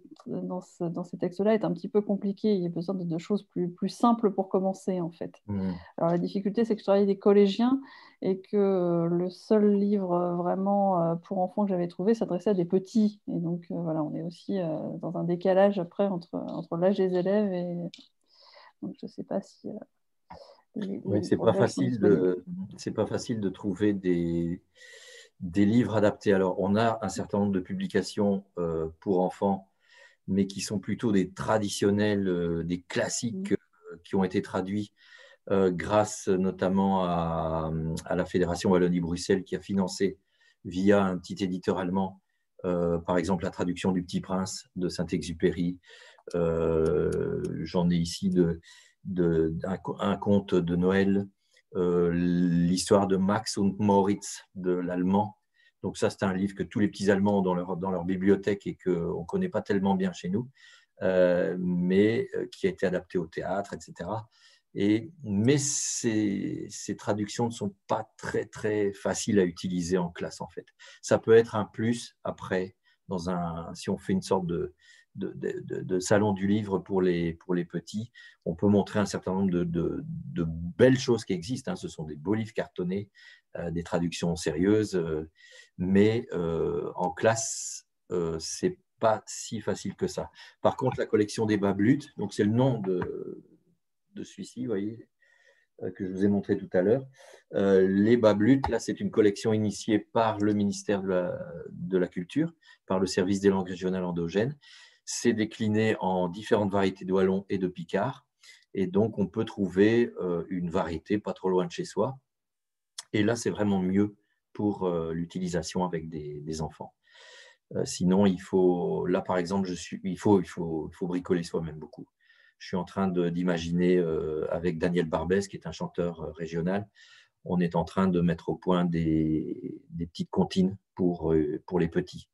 textes-là, est un petit peu compliquée. Il y a besoin de choses plus simples pour commencer, en fait. Mhm. Alors, la difficulté, c'est que je travaille avec des collégiens et que le seul livre vraiment pour enfants que j'avais trouvé s'adressait à des petits. Et donc, voilà, on est aussi dans un décalage après entre l'âge des élèves et donc, je ne sais pas si Oui, les ouvrages sont disponibles. c'est pas facile de trouver des livres adaptés. Alors, on a un certain nombre de publications pour enfants, mais qui sont plutôt des traditionnels, des classiques qui ont été traduits grâce notamment à la Fédération Wallonie-Bruxelles qui a financé via un petit éditeur allemand, par exemple, la traduction du Petit Prince de Saint-Exupéry. J'en ai ici un conte de Noël, l'histoire de Max und Moritz de l'allemand. Donc ça, c'est un livre que tous les petits Allemands ont dans leur bibliothèque et qu'on ne connaît pas tellement bien chez nous, mais qui a été adapté au théâtre, etc. Mais ces traductions ne sont pas très, très faciles à utiliser en classe, en fait. Ça peut être un plus après, si on fait une sorte de salon du livre pour les petits, on peut montrer un certain nombre de belles choses qui existent. Hein. Ce sont des beaux livres cartonnés, des traductions sérieuses, mais en classe, c'est pas si facile que ça. Par contre, la collection des Babluts, donc c'est le nom de celui-ci, vous voyez, que je vous ai montré tout à l'heure. Les Babluts, là, c'est une collection initiée par le ministère de la Culture, par le service des langues régionales endogènes. C'est décliné en différentes variétés de wallon et de picard. Et donc, on peut trouver une variété pas trop loin de chez soi. Et là, c'est vraiment mieux pour l'utilisation avec des enfants. Sinon, là, par exemple, il faut bricoler soi-même beaucoup. Je suis en train d'imaginer avec Daniel Barbès, qui est un chanteur régional, on est en train de mettre au point des petites comptines pour les petits.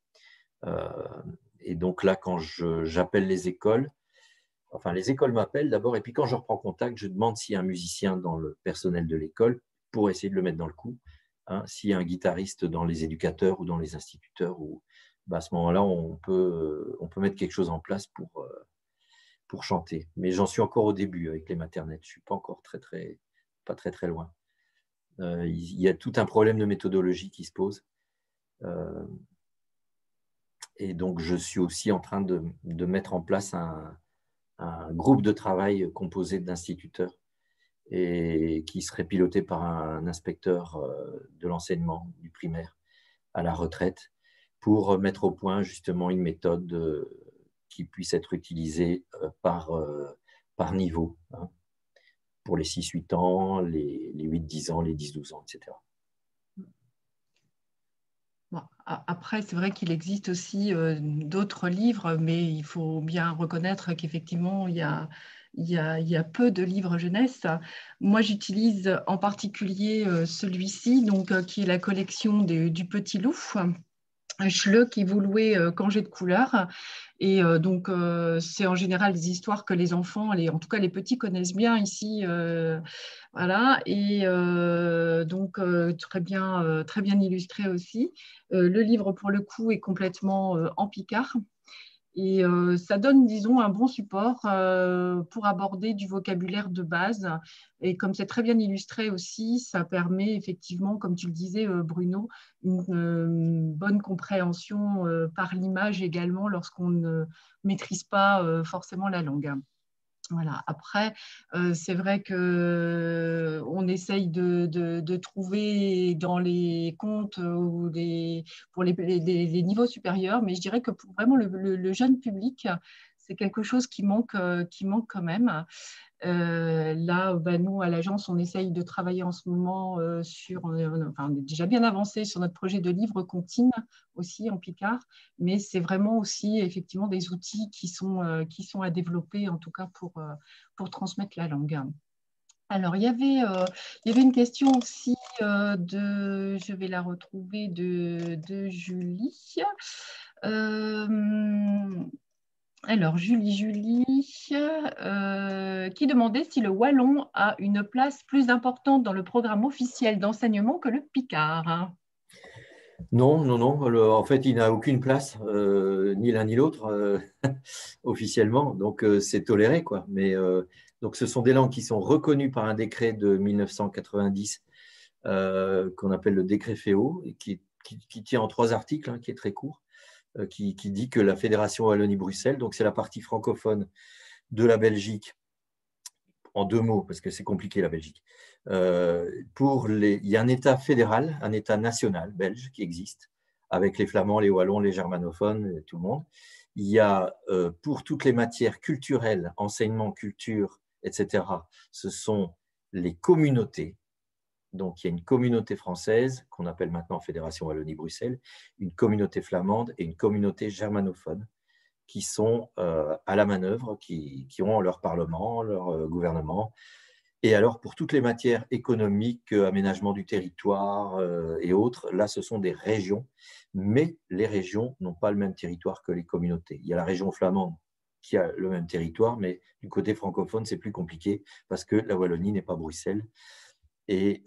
Et donc là, quand j'appelle les écoles m'appellent d'abord, et puis quand je reprends contact, je demande s'il y a un musicien dans le personnel de l'école pour essayer de le mettre dans le coup. Hein, s'il y a un guitariste dans les éducateurs ou dans les instituteurs, à ce moment-là, on peut mettre quelque chose en place pour chanter. Mais j'en suis encore au début avec les maternelles. Je ne suis pas encore pas très, très loin. Il y a tout un problème de méthodologie qui se pose. Et donc, je suis aussi en train de mettre en place un groupe de travail composé d'instituteurs et qui serait piloté par un inspecteur de l'enseignement du primaire à la retraite pour mettre au point justement une méthode qui puisse être utilisée par niveau, hein, pour les 6-8 ans, les 8-10 ans, les 10-12 ans, etc. Bon, après, c'est vrai qu'il existe aussi d'autres livres, mais il faut bien reconnaître qu'effectivement, il y a peu de livres jeunesse. Moi, j'utilise en particulier celui-ci, qui est la collection du Petit Loup. Schleu qui vous louez Congé de couleur. Et c'est en général des histoires que les enfants, en tout cas les petits, connaissent bien ici. Voilà. Et très bien illustré aussi. Le livre, pour le coup, est complètement en picard. Et ça donne, disons, un bon support pour aborder du vocabulaire de base. Et comme c'est très bien illustré aussi, ça permet effectivement, comme tu le disais, Bruno, une bonne compréhension par l'image également lorsqu'on ne maîtrise pas forcément la langue. Voilà. Après, c'est vrai qu'on essaye de trouver dans les contes pour les niveaux supérieurs, mais je dirais que pour vraiment le jeune public, c'est quelque chose qui manque quand même. Là, nous, à l'agence, on essaye de travailler en ce moment on est déjà bien avancé sur notre projet de livre comptine aussi en Picard, mais c'est vraiment aussi effectivement des outils qui sont à développer, en tout cas pour transmettre la langue. Alors, il y avait une question aussi je vais la retrouver, de Julie. Alors, Julie, qui demandait si le wallon a une place plus importante dans le programme officiel d'enseignement que le picard. Non, non, non. En fait, il n'a aucune place, ni l'un ni l'autre, officiellement. Donc, c'est toléré, quoi. Mais donc, ce sont des langues qui sont reconnues par un décret de 1990 qu'on appelle le décret Féo, et qui tient en 3 articles, hein, qui est très court, qui dit que la Fédération Wallonie-Bruxelles, donc c'est la partie francophone de la Belgique, en 2 mots, parce que c'est compliqué la Belgique. Il y a un État fédéral, un État national belge qui existe, avec les Flamands, les Wallons, les germanophones, tout le monde. Il y a, pour toutes les matières culturelles, enseignement, culture, etc., ce sont les communautés. Donc, il y a une communauté française, qu'on appelle maintenant Fédération Wallonie-Bruxelles, une communauté flamande et une communauté germanophone, qui sont à la manœuvre, qui ont leur parlement, leur gouvernement. Et alors, pour toutes les matières économiques, aménagement du territoire et autres, là, ce sont des régions, mais les régions n'ont pas le même territoire que les communautés. Il y a la région flamande qui a le même territoire, mais du côté francophone, c'est plus compliqué parce que la Wallonie n'est pas Bruxelles. Et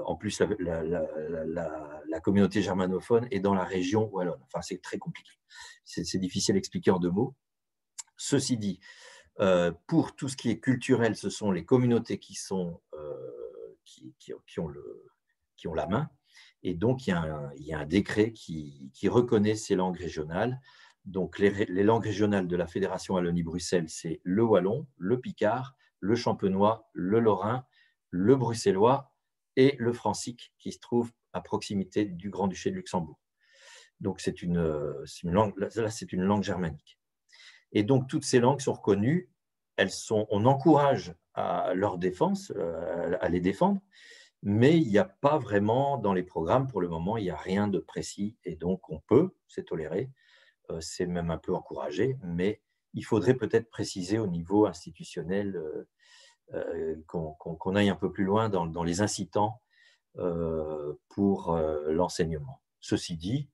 en plus, la communauté germanophone est dans la région wallonne. Enfin, c'est très compliqué. C'est difficile à expliquer en 2 mots. Ceci dit, pour tout ce qui est culturel, ce sont les communautés qui ont la main. Et donc, il y a un décret qui reconnaît ces langues régionales. Donc, les langues régionales de la Fédération Wallonie-Bruxelles, c'est le wallon, le picard, le champenois, le lorrain, le bruxellois et le francique, qui se trouve à proximité du Grand-Duché de Luxembourg. Donc, c'est une langue germanique. Et donc, toutes ces langues sont reconnues. On encourage à leur défense, à les défendre, mais il n'y a pas vraiment, dans les programmes, pour le moment, il n'y a rien de précis. Et donc, on peut, c'est toléré, c'est même un peu encouragé, mais il faudrait peut-être préciser au niveau institutionnel qu'on aille un peu plus loin dans les incitants pour l'enseignement. Ceci dit,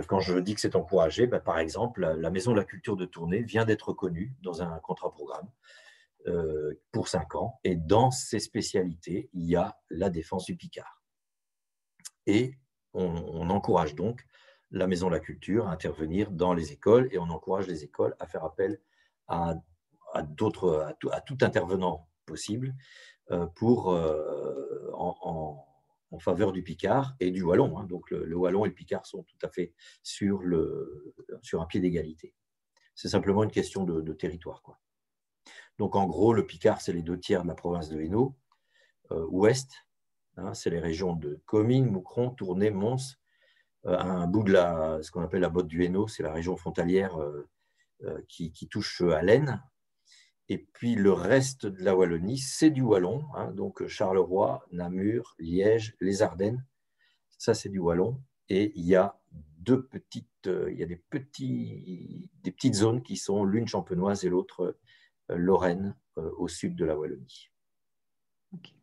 quand je dis que c'est encouragé, par exemple, la Maison de la Culture de Tournai vient d'être reconnue dans un contrat programme pour 5 ans, et dans ces spécialités, il y a la défense du Picard. Et on encourage donc la Maison de la Culture à intervenir dans les écoles, et on encourage les écoles à faire appel à tout intervenant possible en faveur du Picard et du wallon. Hein. Donc le wallon et le Picard sont tout à fait sur un pied d'égalité. C'est simplement une question de territoire, quoi. Donc en gros, le Picard, c'est les 2/3 de la province de Hainaut, ouest, hein, c'est les régions de Comines, Moucron, Tournai, Mons, un bout de ce qu'on appelle la botte du Hainaut, c'est la région frontalière qui touche à l'Aisne. Et puis le reste de la Wallonie, c'est du wallon, hein, donc Charleroi, Namur, Liège, les Ardennes, ça c'est du wallon. Et il y a des petites zones qui sont l'une champenoise et l'autre lorraine au sud de la Wallonie. Okay.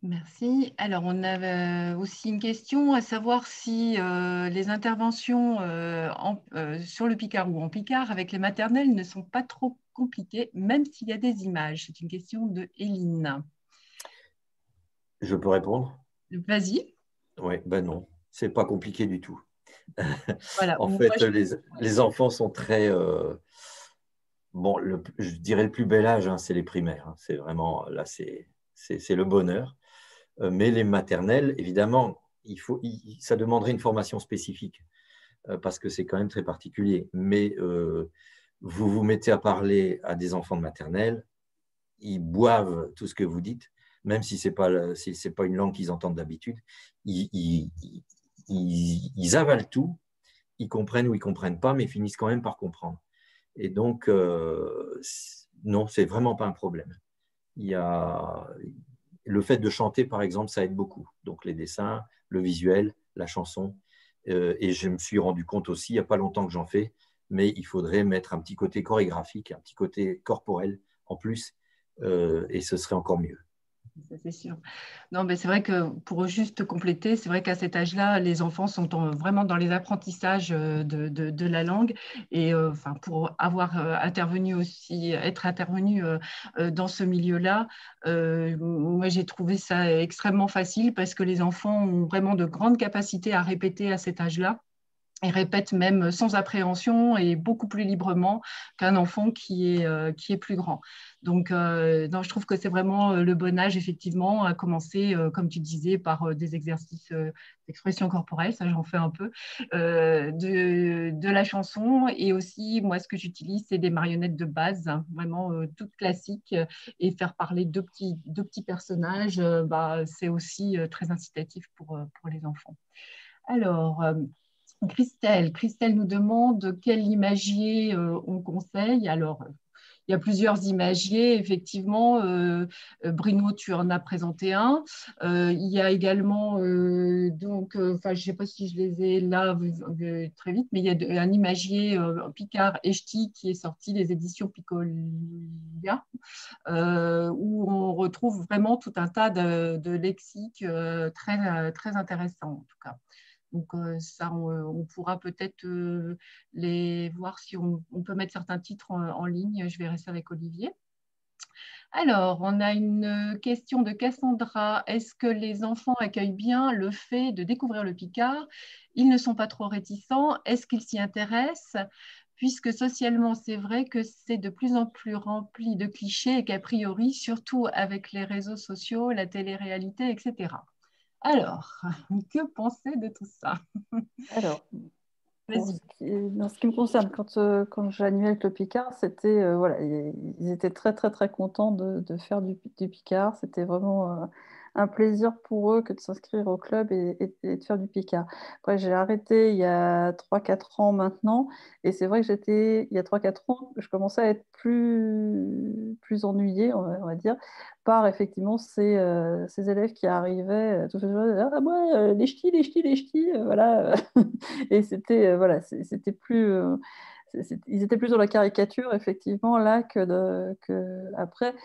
Merci. Alors, on avait aussi une question à savoir si les interventions sur le Picard ou en Picard avec les maternelles ne sont pas trop compliquées, même s'il y a des images. C'est une question de Éline. Je peux répondre? Vas-y. Oui, non, c'est pas compliqué du tout. Voilà. En fait, les enfants sont très... je dirais le plus bel âge, hein, c'est les primaires. Hein. C'est vraiment, là, c'est le bonheur. Mais les maternelles, évidemment, ça demanderait une formation spécifique parce que c'est quand même très particulier. Mais vous vous mettez à parler à des enfants de maternelle, ils boivent tout ce que vous dites, même si ce n'est pas une langue qu'ils entendent d'habitude. Ils avalent tout, ils comprennent ou ils ne comprennent pas, mais ils finissent quand même par comprendre. Et donc, non, c'est vraiment pas un problème. Il y a le fait de chanter, par exemple, ça aide beaucoup. Donc, les dessins, le visuel, la chanson. Et je me suis rendu compte aussi, il n'y a pas longtemps que j'en fais, mais il faudrait mettre un petit côté chorégraphique, un petit côté corporel en plus, et ce serait encore mieux. Ça, c'est sûr. Non, mais c'est vrai que pour juste compléter, c'est vrai qu'à cet âge-là, les enfants sont vraiment dans les apprentissages de la langue. Et enfin, pour avoir intervenu aussi, être intervenu dans ce milieu-là, moi, j'ai trouvé ça extrêmement facile parce que les enfants ont vraiment de grandes capacités à répéter à cet âge-là. Et répète même sans appréhension et beaucoup plus librement qu'un enfant qui est plus grand. Donc, non, je trouve que c'est vraiment le bon âge, effectivement, à commencer, comme tu disais, par des exercices d'expression corporelle, ça j'en fais un peu, de la chanson. Et aussi, moi, ce que j'utilise, c'est des marionnettes de base, hein, vraiment toutes classiques, et faire parler deux petits personnages, c'est aussi très incitatif pour les enfants. Alors, Christelle nous demande quel imagier on conseille. Alors, il y a plusieurs imagiers, effectivement. Bruno, tu en as présenté un. Il y a également, je ne sais pas si je les ai là très vite, mais il y a un imagier Picard et Ch'ti qui est sorti des éditions Picolia, où on retrouve vraiment tout un tas de lexiques très intéressants, en tout cas. Donc, ça, on pourra peut-être les voir si on peut mettre certains titres en ligne. Je verrai ça avec Olivier. Alors, on a une question de Cassandra. Est-ce que les enfants accueillent bien le fait de découvrir le Picard? Ils ne sont pas trop réticents. Est-ce qu'ils s'y intéressent? Puisque socialement, c'est vrai que c'est de plus en plus rempli de clichés et qu'a priori, surtout avec les réseaux sociaux, la télé-réalité, etc. Alors, que penser de tout ça? Alors, dans ce qui me concerne, quand j'animais avec le Picard, c'était voilà, ils étaient très très très contents de faire du Picard. C'était vraiment un plaisir pour eux que de s'inscrire au club et de faire du Picard. Après, j'ai arrêté il y a 3-4 ans maintenant, et c'est vrai que il y a 3-4 ans, je commençais à être plus ennuyée, on va dire, par effectivement ces élèves qui arrivaient tout fait, ah ouais, les ch'tis, les ch'tis, les ch'tis, voilà. Et c'était voilà, c'était plus ils étaient plus dans la caricature effectivement là que après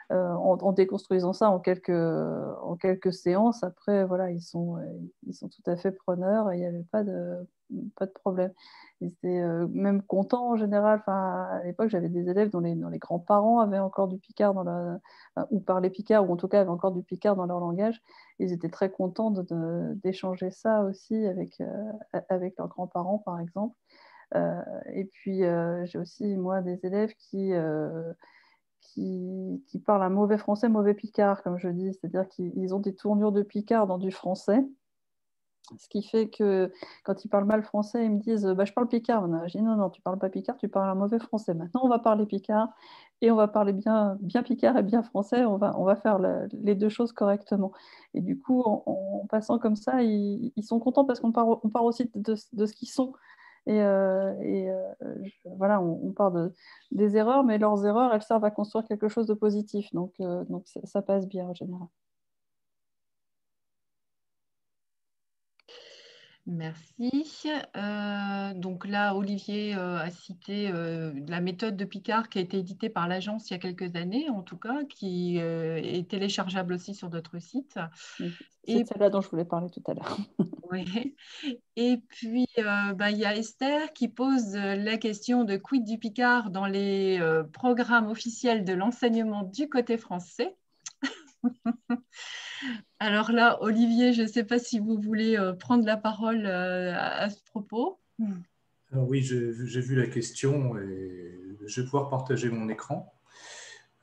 en déconstruisant ça en quelques séances. Après voilà, ils sont tout à fait preneurs et il n'y avait pas de problème. Ils étaient même contents en général. Enfin, à l'époque, j'avais des élèves dont les grands-parents avaient encore du Picard ou parlaient Picard, ou en tout cas avaient encore du Picard dans leur langage. Ils étaient très contents d'échanger ça aussi avec leurs grands-parents, par exemple. Et puis, j'ai aussi, moi, des élèves qui parlent un mauvais français, mauvais Picard, comme je dis. C'est-à-dire qu'ils ont des tournures de Picard dans du français. Ce qui fait que quand ils parlent mal français, ils me disent je parle Picard. Je dis non, tu parles pas Picard, tu parles un mauvais français. Maintenant, on va parler Picard et on va parler bien Picard et bien français. On va faire les deux choses correctement. Et du coup, en passant comme ça, ils sont contents parce qu'on part aussi de ce qu'ils sont. Voilà, on part des erreurs, mais leurs erreurs, elles servent à construire quelque chose de positif. Donc ça passe bien en général. Merci. Donc là, Olivier a cité la méthode de Picard qui a été éditée par l'agence il y a quelques années, en tout cas, qui est téléchargeable aussi sur d'autres sites. C'est celle-là dont je voulais parler tout à l'heure. Oui. Et puis, il y a Esther qui pose la question de quid du Picard dans les programmes officiels de l'enseignement du côté français. Alors là, Olivier, je ne sais pas si vous voulez prendre la parole à ce propos. Alors oui, j'ai vu la question et je vais pouvoir partager mon écran.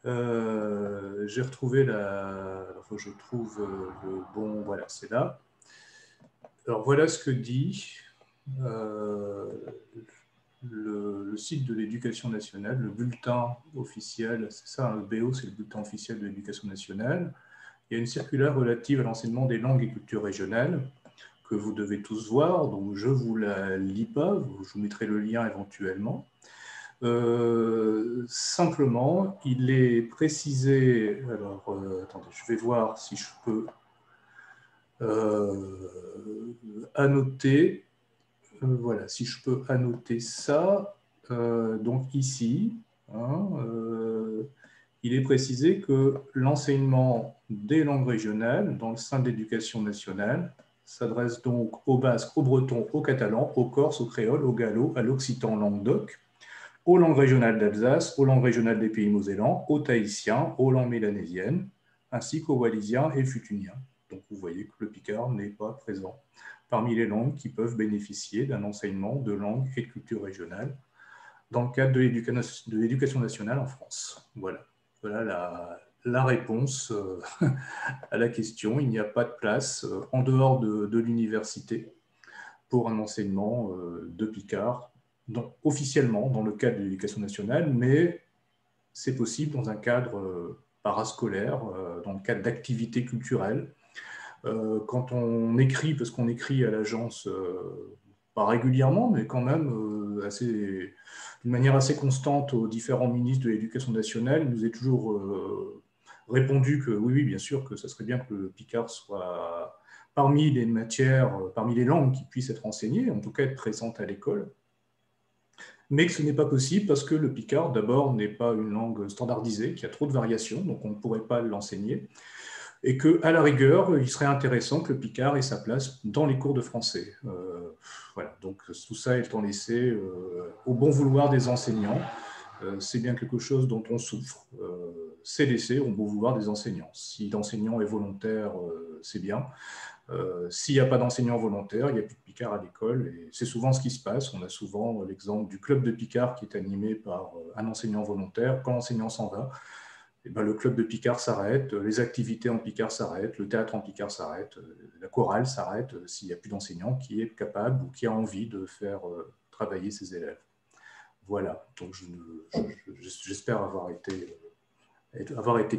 J'ai retrouvé je trouve le bon, voilà, c'est là. Alors voilà ce que dit le site de l'Éducation nationale, le bulletin officiel, c'est ça, le BO, c'est le bulletin officiel de l'Éducation nationale. Il y a une circulaire relative à l'enseignement des langues et cultures régionales que vous devez tous voir, donc je ne vous la lis pas, je vous mettrai le lien éventuellement. Simplement, il est précisé, alors attendez, je vais voir si je peux annoter, voilà, si je peux annoter ça, donc ici, hein, il est précisé que l'enseignement des langues régionales dans le sein de l'éducation nationale s'adresse donc au basque, au breton, au catalan, au corse, au créole, au gallo, à l'occitan languedoc, aux langues régionales d'Alsace, aux langues régionales des pays mosellans, aux tahitiens, aux langues mélanésiennes, ainsi qu'aux wallisiens et futuniens. Donc vous voyez que le picard n'est pas présent parmi les langues qui peuvent bénéficier d'un enseignement de langue et de culture régionale dans le cadre de l'éducation nationale en France. Voilà, voilà la réponse à la question. Il n'y a pas de place en dehors de l'université pour un enseignement de picard, donc, officiellement dans le cadre de l'éducation nationale, mais c'est possible dans un cadre parascolaire, dans le cadre d'activités culturelles. Quand on écrit, parce qu'on écrit à l'agence, pas régulièrement, mais quand même d'une manière assez constante aux différents ministres de l'Éducation nationale, il nous est toujours répondu que oui, oui, bien sûr, que ça serait bien que le picard soit parmi les matières, parmi les langues qui puissent être enseignées, en tout cas être présentes à l'école, mais que ce n'est pas possible parce que le picard, d'abord, n'est pas une langue standardisée, qu'il y a trop de variations, donc on ne pourrait pas l'enseigner, et qu'à la rigueur, il serait intéressant que le picard ait sa place dans les cours de français. Voilà, donc tout ça étant laissé au bon vouloir des enseignants. C'est bien quelque chose dont on souffre. C'est laissé au bon vouloir des enseignants. Si l'enseignant est volontaire, c'est bien. S'il n'y a pas d'enseignant volontaire, il n'y a plus de picard à l'école. Et c'est souvent ce qui se passe. On a souvent l'exemple du club de picard qui est animé par un enseignant volontaire. Quand l'enseignant s'en va, eh ben, le club de picard s'arrête, les activités en picard s'arrêtent, le théâtre en picard s'arrête, la chorale s'arrête s'il n'y a plus d'enseignant qui est capable ou qui a envie de faire travailler ses élèves. Voilà, donc j'espère avoir été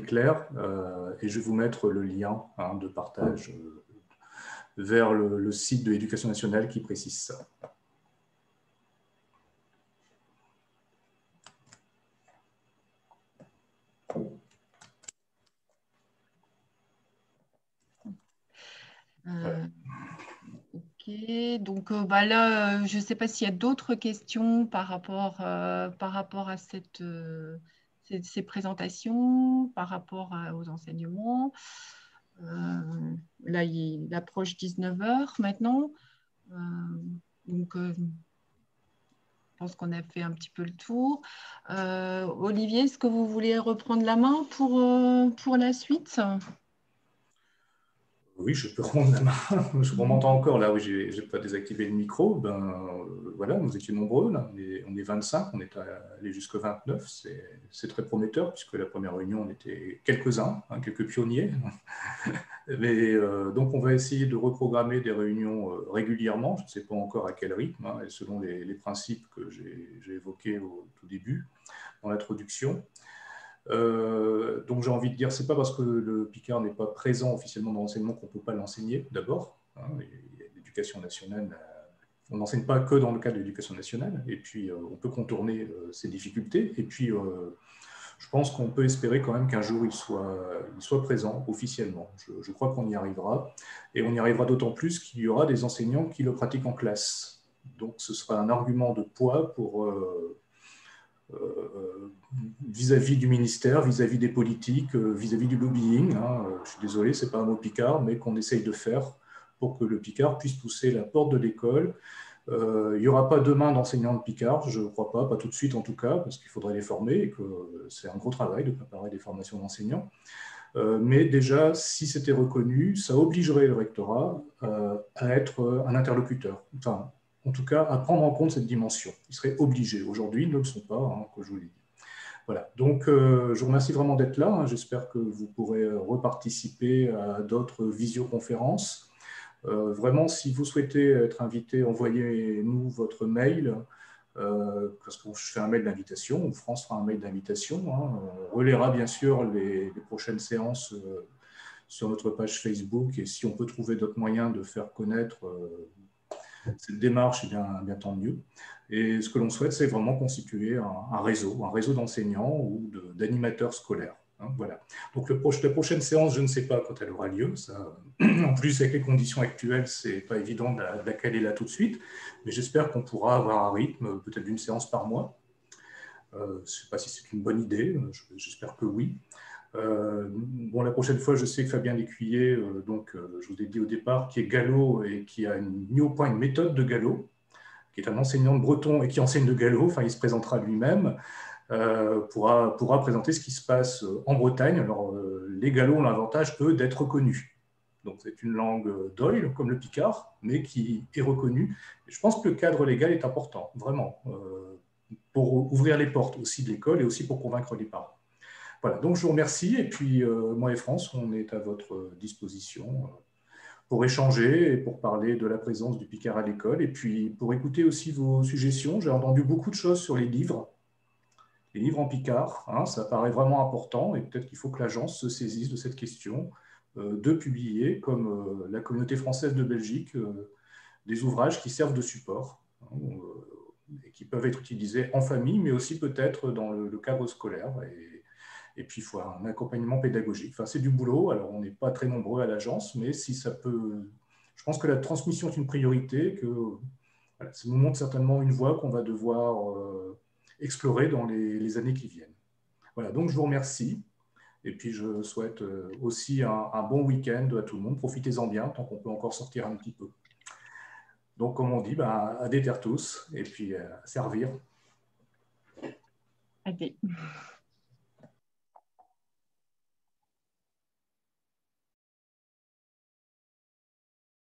clair et je vais vous mettre le lien de partage vers le site de l'Éducation nationale qui précise ça. Ok, donc là, je ne sais pas s'il y a d'autres questions par rapport à ces présentations, par rapport aux enseignements. Là, il approche 19 h maintenant. Donc, je pense qu'on a fait un petit peu le tour. Olivier, est-ce que vous voulez reprendre la main pour la suite ? Oui, je peux prendre la main. On m'entend encore là, oui, j'ai pas désactivé le micro. Voilà, nous étions nombreux, là. On est 25, on est allé jusqu'à 29. C'est très prometteur, puisque la première réunion, on était quelques-uns, quelques pionniers. Mais, donc, on va essayer de reprogrammer des réunions régulièrement. Je ne sais pas encore à quel rythme, et selon les principes que j'ai évoqués au tout début, dans l'introduction. Donc j'ai envie de dire, c'est pas parce que le picard n'est pas présent officiellement dans l'enseignement qu'on ne peut pas l'enseigner d'abord. L'éducation nationale, on n'enseigne pas que dans le cadre de l'éducation nationale, et puis on peut contourner ces difficultés, et puis je pense qu'on peut espérer quand même qu'un jour il soit présent officiellement. Je crois qu'on y arrivera, et on y arrivera d'autant plus qu'il y aura des enseignants qui le pratiquent en classe. Donc ce sera un argument de poids pour vis-à-vis du ministère, vis-à-vis des politiques, vis-à-vis du lobbying. Je suis désolé, ce n'est pas un mot picard, mais qu'on essaye de faire pour que le picard puisse pousser la porte de l'école. Il n'y aura pas demain d'enseignants de picard, je ne crois pas tout de suite en tout cas, parce qu'il faudrait les former et que c'est un gros travail de préparer des formations d'enseignants. Mais déjà, si c'était reconnu, ça obligerait le rectorat à être un interlocuteur. Enfin, en tout cas, à prendre en compte cette dimension. Ils seraient obligés. Aujourd'hui, ils ne le sont pas, comme je vous l'ai dit. Voilà. Donc, je vous remercie vraiment d'être là. J'espère que vous pourrez reparticiper à d'autres visioconférences. Vraiment, si vous souhaitez être invité, envoyez-nous votre mail, parce que je fais un mail d'invitation, ou France fera un mail d'invitation. On relaiera bien sûr les prochaines séances sur notre page Facebook, et si on peut trouver d'autres moyens de faire connaître cette démarche, bien tant mieux. Et ce que l'on souhaite, c'est vraiment constituer un réseau d'enseignants ou d'animateurs scolaires. Hein, voilà. Donc la prochaine séance, je ne sais pas quand elle aura lieu. Ça, en plus, avec les conditions actuelles, c'est pas évident de la caler là tout de suite. Mais j'espère qu'on pourra avoir un rythme, peut-être d'une séance par mois. Je ne sais pas si c'est une bonne idée. J'espère que oui. Bon, la prochaine fois, je sais que Fabien Lécuyer, je vous ai dit au départ, qui est gallo et qui a mis au point une méthode de gallo, qui est un enseignant de breton et qui enseigne de gallo, enfin il se présentera lui-même, pourra présenter ce qui se passe en Bretagne. Alors les gallos ont l'avantage, eux, d'être reconnus. Donc c'est une langue d'oïl, comme le picard, mais qui est reconnue. Et je pense que le cadre légal est important, vraiment, pour ouvrir les portes aussi de l'école et aussi pour convaincre les parents. Voilà, donc je vous remercie, et puis moi et France, on est à votre disposition pour échanger et pour parler de la présence du Picard à l'école, et puis pour écouter aussi vos suggestions. J'ai entendu beaucoup de choses sur les livres en Picard, hein, ça paraît vraiment important, et peut-être qu'il faut que l'agence se saisisse de cette question, de publier, comme la communauté française de Belgique, des ouvrages qui servent de support, hein, et qui peuvent être utilisés en famille, mais aussi peut-être dans le cadre scolaire. Et puis, il faut un accompagnement pédagogique. Enfin, c'est du boulot. Alors, on n'est pas très nombreux à l'agence, mais si ça peut... Je pense que la transmission est une priorité, que voilà, ça nous montre certainement une voie qu'on va devoir explorer dans les années qui viennent. Voilà, donc je vous remercie. Et puis, je souhaite aussi un bon week-end à tout le monde. Profitez-en bien, tant qu'on peut encore sortir un petit peu. Donc, comme on dit, à déterre tous, et puis à servir. Adé.